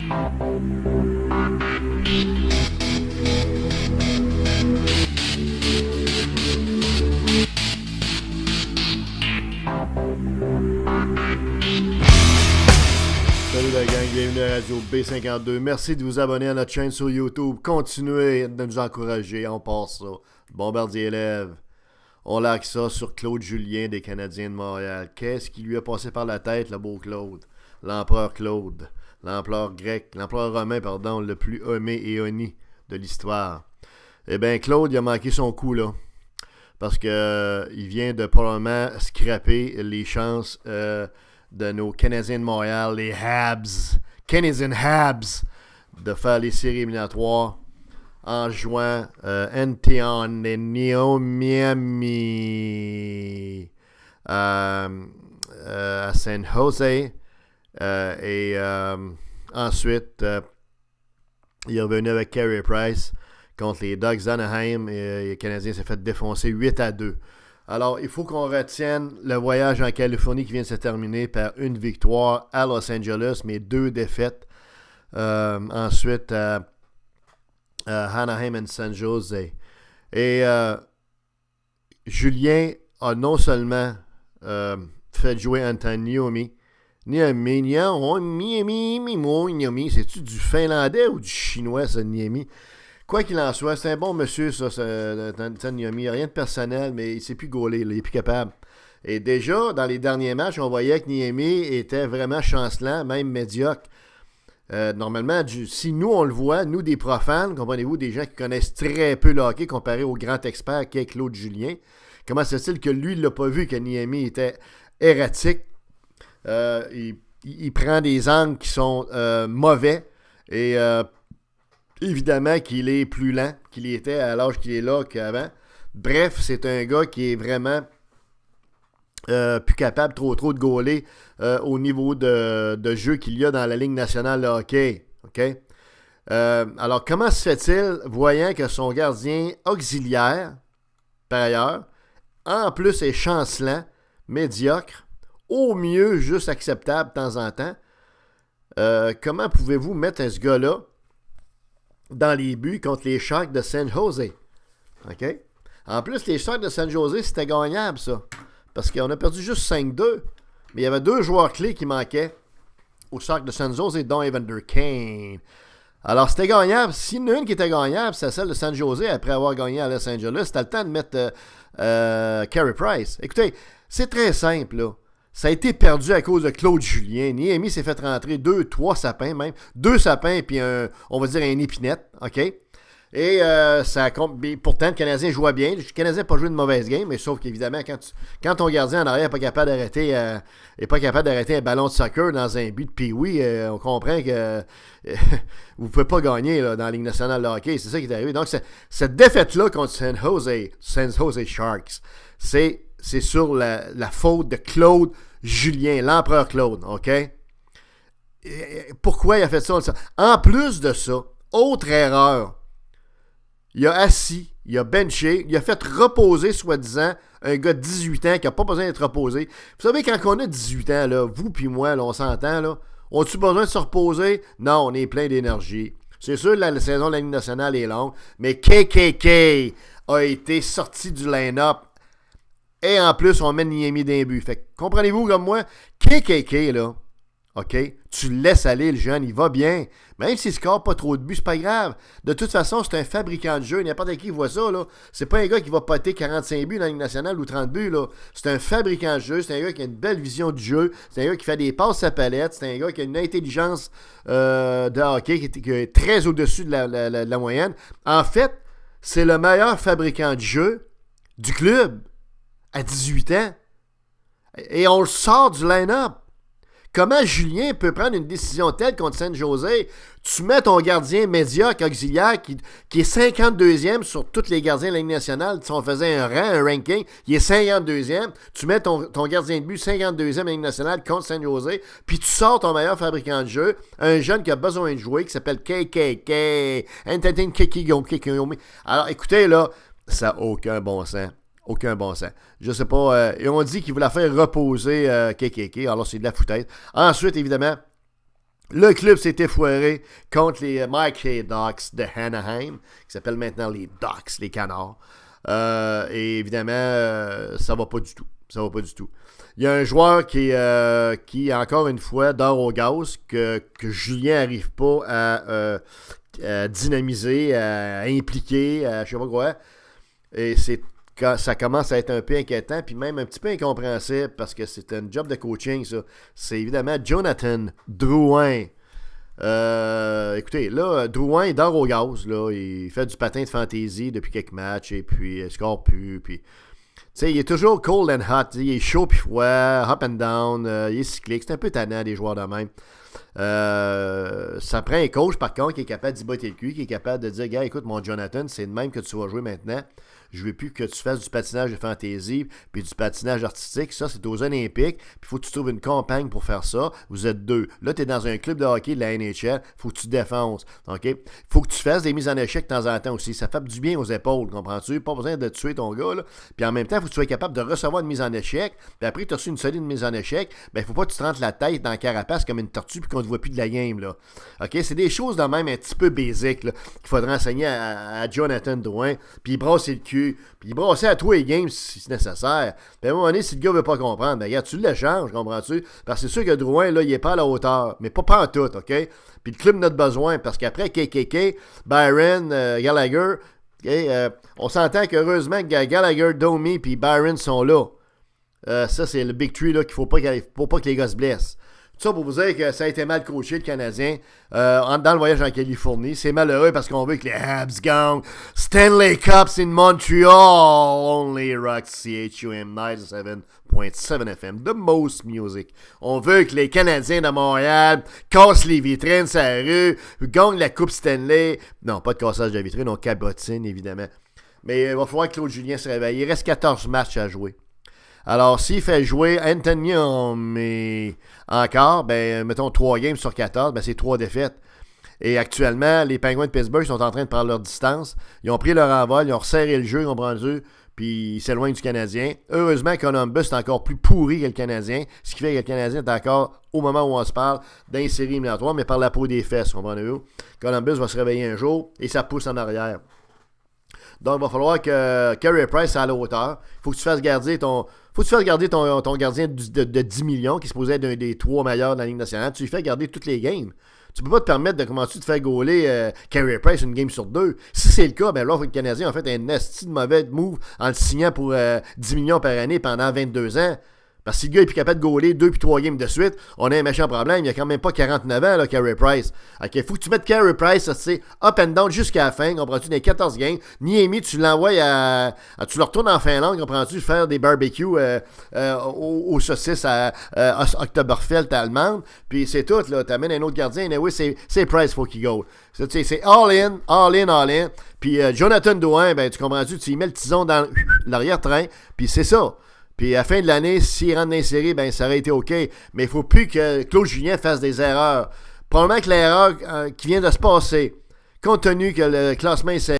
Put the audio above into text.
Salut la gang, bienvenue à Radio B52. Merci de vous abonner à notre chaîne sur YouTube. Continuez de nous encourager, on passe ça. Bombardier lève. On like ça sur Claude Julien des Canadiens de Montréal. Qu'est-ce qui lui a passé par la tête, le beau Claude? L'empereur Claude. L'empereur grec, l'empereur romain, pardon, le plus aimé et honni de l'histoire. Eh bien, Claude, il a manqué son coup, là. Parce que il vient de probablement scraper les chances de nos Canadiens de Montréal, les Habs, Canadian Habs, de faire les séries éliminatoires en jouant Antion et Miami à San Jose. Ensuite, il est revenu avec Carey Price contre les Ducks d'Anaheim et les Canadiens s'est fait défoncer 8-2. Alors, il faut qu'on retienne le voyage en Californie qui vient de se terminer par une victoire à Los Angeles, mais 2 défaites. Ensuite, à Anaheim et San Jose. Et Julien a non seulement fait jouer Antonio Niemi, c'est-tu du finlandais ou du chinois, ça, Niemi? Quoi qu'il en soit, c'est un bon monsieur, ça, Niemi. Rien de personnel, mais il sait plus gauler, il est plus capable. Et déjà, dans les derniers matchs, on voyait que Niemi était vraiment chancelant, même médiocre. Normalement, si nous, on le voit, nous, des profanes, comprenez-vous, des gens qui connaissent très peu le hockey comparé au grand expert qu'est Claude Julien, comment se fait-il que lui, il l'a pas vu, que Niemi était erratique? Il prend des angles qui sont mauvais et évidemment qu'il est plus lent qu'il était à l'âge qu'il est là qu'avant. Bref, c'est un gars qui est vraiment plus capable trop de gauler au niveau de jeu qu'il y a dans la Ligue nationale de hockey. Okay? Alors, comment se fait-il, voyant que son gardien auxiliaire, par ailleurs, en plus est chancelant, médiocre, au mieux juste acceptable de temps en temps, comment pouvez-vous mettre ce gars-là dans les buts contre les Sharks de San Jose? OK? En plus, les Sharks de San Jose, c'était gagnable, ça. Parce qu'on a perdu juste 5-2. Mais il y avait 2 joueurs clés qui manquaient aux Sharks de San Jose, dont Evander Kane. Alors, c'était gagnable. S'il y en a une qui était gagnable, c'est celle de San Jose, après avoir gagné à Los Angeles. C'était le temps de mettre Carey Price. Écoutez, c'est très simple, là. Ça a été perdu à cause de Claude Julien. Niemi s'est fait rentrer 3 sapins même. 2 sapins et on va dire une épinette. OK? Et pourtant, le Canadien jouait bien. Le Canadien n'a pas joué de mauvaise game, mais sauf qu'évidemment, quand ton gardien en arrière n'est pas capable d'arrêter un ballon de soccer dans un but de pee-wee, on comprend que vous ne pouvez pas gagner là, dans la Ligue nationale de hockey. C'est ça qui est arrivé. Donc, cette défaite-là contre San Jose Sharks, c'est sur la faute de Claude Julien, l'empereur Claude. OK? Et pourquoi il a fait ça? En plus de ça, autre erreur, il a assis, il a benché, il a fait reposer, soi-disant, un gars de 18 ans qui n'a pas besoin d'être reposé. Vous savez, quand on a 18 ans, là, vous puis moi, là, on s'entend, là, on a-tu besoin de se reposer? Non, on est plein d'énergie. C'est sûr que la saison de la Ligue nationale est longue, mais KKK a été sorti du line-up. Et en plus, on met Niemi d'un but. Fait que, comprenez-vous comme moi, KKK, là, OK, tu le laisses aller, le jeune, il va bien. Même s'il ne score pas trop de buts, c'est pas grave. De toute façon, c'est un fabricant de jeu. N'importe qui voit ça, là. C'est pas un gars qui va poter 45 buts dans la Ligue nationale ou 30 buts, là. C'est un fabricant de jeu. C'est un gars qui a une belle vision du jeu. C'est un gars qui fait des passes à palette. C'est un gars qui a une intelligence de hockey qui est très au-dessus de la moyenne. En fait, c'est le meilleur fabricant de jeu du club à 18 ans. Et on le sort du line-up. Comment Julien peut prendre une décision telle contre San Jose? Tu mets ton gardien médiocre auxiliaire qui est 52e sur tous les gardiens de la Ligue nationale. Si on faisait un ranking, il est 52e. Tu mets ton gardien de but 52e de la Ligue nationale contre San Jose. Puis tu sors ton meilleur fabricant de jeu, un jeune qui a besoin de jouer, qui s'appelle KKK. Alors écoutez, là, ça n'a aucun bon sens. Aucun bon sens. Je sais pas. Et on dit qu'il voulait faire reposer KKK. Alors, c'est de la foutaise. Ensuite, évidemment, Le club s'était foiré contre les Mighty Ducks de Anaheim, qui s'appellent maintenant les Ducks, les Canards. Et évidemment, ça va pas du tout. Ça va pas du tout. Il y a un joueur qui encore une fois, dort au gaz, que Julien n'arrive pas à dynamiser, à impliquer, à je sais pas quoi. Et ça commence à être un peu inquiétant, puis même un petit peu incompréhensible, parce que c'est un job de coaching, ça. C'est évidemment Jonathan Drouin. Écoutez, là, Drouin, il dort au gaz, là. Il fait du patin de fantaisie depuis quelques matchs, et puis il score plus, puis... Tu sais, il est toujours cold and hot. Il est chaud puis froid, up and down, il est cyclique. C'est un peu tannant, des joueurs de même. Ça prend un coach, par contre, qui est capable d'y botter le cul, qui est capable de dire, gars, écoute, mon Jonathan, c'est de même que tu vas jouer maintenant. Je veux plus que tu fasses du patinage de fantaisie puis du patinage artistique. Ça, c'est aux Olympiques. Puis il faut que tu trouves une compagne pour faire ça. Vous êtes deux. Là, tu es dans un club de hockey de la NHL. Il faut que tu défenses. OK? Il faut que tu fasses des mises en échec de temps en temps aussi. Ça fait du bien aux épaules, comprends-tu? Pas besoin de tuer ton gars, là. Puis en même temps, il faut que tu sois capable de recevoir une mise en échec. Puis après, tu as reçu une solide mise en échec. Ben, il faut pas que tu te rentres la tête dans la carapace comme une tortue puis qu'on ne voit plus de la game, là. OK? C'est des choses de même un petit peu basiques, là, qu'il faudrait enseigner à Jonathan Drouin. Puis il brasser le cul. Puis il brassait à tous les games si c'est nécessaire. Puis à un moment donné, si le gars veut pas comprendre, ben regarde, tu l'échanges, comprends-tu? Parce que c'est sûr que Drouin, là, il est pas à la hauteur. Mais pas en tout, OK? Puis le club n'a de besoin. Parce qu'après KKK, Byron, Gallagher, on s'entend qu'heureusement que Gallagher, Domi puis Byron sont là. Ça, c'est le big tree là, qu'il faut pas que les gars se blessent. Tout ça pour vous dire que ça a été mal coaché, le Canadien, dans le voyage en Californie. C'est malheureux parce qu'on veut que les Habs gagnent. Stanley Cups in Montreal. Only Rock CHUM 97.7 FM. The most music. On veut que les Canadiens de Montréal cassent les vitrines sur la rue, gagnent la Coupe Stanley. Non, pas de cassage de vitrine, on cabotine, évidemment. Mais il va falloir que Claude Julien se réveille. Il reste 14 matchs à jouer. Alors, s'il fait jouer Anthony, mais encore, ben, mettons 3 games sur 14, ben, c'est 3 défaites. Et actuellement, les Penguins de Pittsburgh sont en train de prendre leur distance. Ils ont pris leur envol, ils ont resserré le jeu, ils ont pris puis ils s'éloignent du Canadien. Heureusement, Columbus est encore plus pourri que le Canadien, ce qui fait que le Canadien est encore, au moment où on se parle, dans les séries éliminatoires, mais par la peau des fesses, comprenez-vous? Columbus va se réveiller un jour et ça pousse en arrière. Donc, il va falloir que Carey Price soit à la hauteur. Il faut que tu fasses garder ton gardien de 10 millions, qui se posait être un des 3 meilleurs de la Ligue nationale. Tu lui fais garder toutes les games. Tu peux pas te permettre de commencer de faire gauler Carey Price une game sur 2. Si c'est le cas, ben là, le Canadien a fait un esti de mauvais move en le signant pour 10 millions par année pendant 22 ans. Parce que si le gars est plus capable de gauler 2 puis 3 games de suite, on a un méchant problème. Il n'y a quand même pas 49 ans, là, Carey Price. OK, il faut que tu mettes Carey Price, c'est up and down jusqu'à la fin, comprends-tu, des 14 games. Niemi, tu l'envoies tu le retournes en Finlande, comprends-tu, faire des barbecues aux saucisses à Oktoberfest allemande. Puis c'est tout, là. Tu amènes un autre gardien. Et oui, c'est Price, faut qu'il goal. C'est all in, all in, all in. Puis Jonathan Drouin, ben, tu comprends-tu, tu y mets le tison dans l'arrière-train. Puis c'est ça. Puis à la fin de l'année, s'il rentre dans les séries, ben ça aurait été OK. Mais il ne faut plus que Claude Julien fasse des erreurs. Probablement que l'erreur qui vient de se passer, compte tenu que le classement est serré,